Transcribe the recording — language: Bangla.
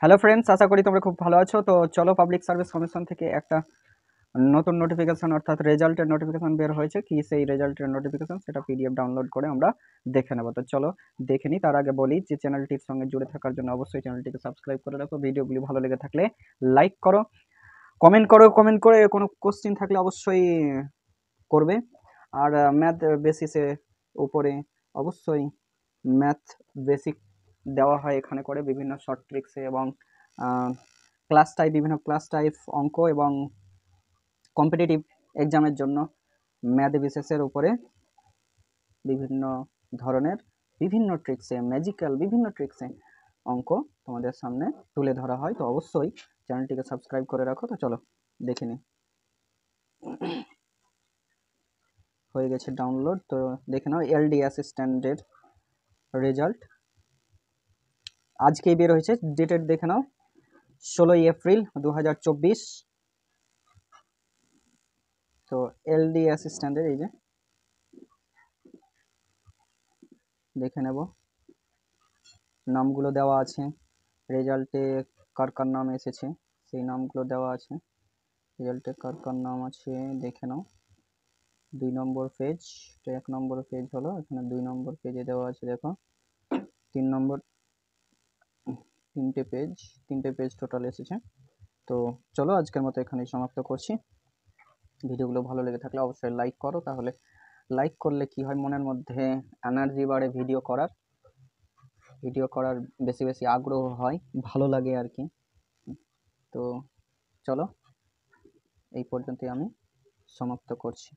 হ্যালো ফ্রেন্ডস, আশা করি তোমরা খুব ভালো আছো। তো চলো, পাবলিক সার্ভিস কমিশন থেকে একটা নতুন নোটিফিকেশন অর্থাৎ রেজাল্টের নোটিফিকেশন বের হয়েছে। কি সেই রেজাল্টের নোটিফিকেশন, সেটা পিডিএফ ডাউনলোড করে আমরা দেখে নেব। তো চলো দেখে নিই। তার আগে বলি যে চ্যানেলটির সঙ্গে জুড়ে থাকার জন্য অবশ্যই চ্যানেলটিকে সাবস্ক্রাইব করে রাখো। ভিডিওগুলি ভালো লেগে থাকলে লাইক করো, কমেন্ট করো, কমেন্ট করে কোনো কোশ্চিন থাকলে অবশ্যই করবে। আর ম্যাথ বেসিসে উপরে অবশ্যই ম্যাথ বেসিক দেওয়া হয় এখানে করে বিভিন্ন শর্ট ট্রিক্সে, এবং বিভিন্ন ক্লাস টাইপ অঙ্ক এবং কম্পিটিটিভ এক্সামের জন্য ম্যাথ বিশেষের উপরে বিভিন্ন ধরনের বিভিন্ন ট্রিক্সে, ম্যাজিক্যাল বিভিন্ন ট্রিক্সে অঙ্ক তোমাদের সামনে তুলে ধরা হয়। তো অবশ্যই চ্যানেলটিকে সাবস্ক্রাইব করে রাখো। তো চলো দেখে নিই। হয়ে গেছে ডাউনলোড। তো দেখে নাও এলডি অ্যাসিস্ট্যান্টের রেজাল্ট আজকেই বের হয়েছে। ডেটের দেখে নাও 16 এপ্রিল 2024। তো এলডি অ্যাসিস্ট্যান্টের এই যে দেখে নেব, নামগুলো দেওয়া আছে। রেজাল্টে কার কার নাম এসেছে সেই নামগুলো দেওয়া আছে। রেজাল্টে কার কার নাম আছে দেখে নাও। 2 নম্বর পেজ, এটা 1 নম্বর পেজ হলো, এখানে 2 নম্বর পেজে দেওয়া আছে। দেখো 3 নম্বর, তিনটে পেজ টোটাল এসেছে। তো চলো আজকের মতো এখানেই সমাপ্ত করছি। ভিডিওগুলো ভালো লেগে থাকলে অবশ্যই লাইক করো। তাহলে লাইক করলে কি হয়, মনের মধ্যে এনার্জি বাড়ে, ভিডিও করার বেশি বেশি আগ্রহ হয়, ভালো লাগে আর কি। তো চলো এই পর্যন্তই আমি সমাপ্ত করছি।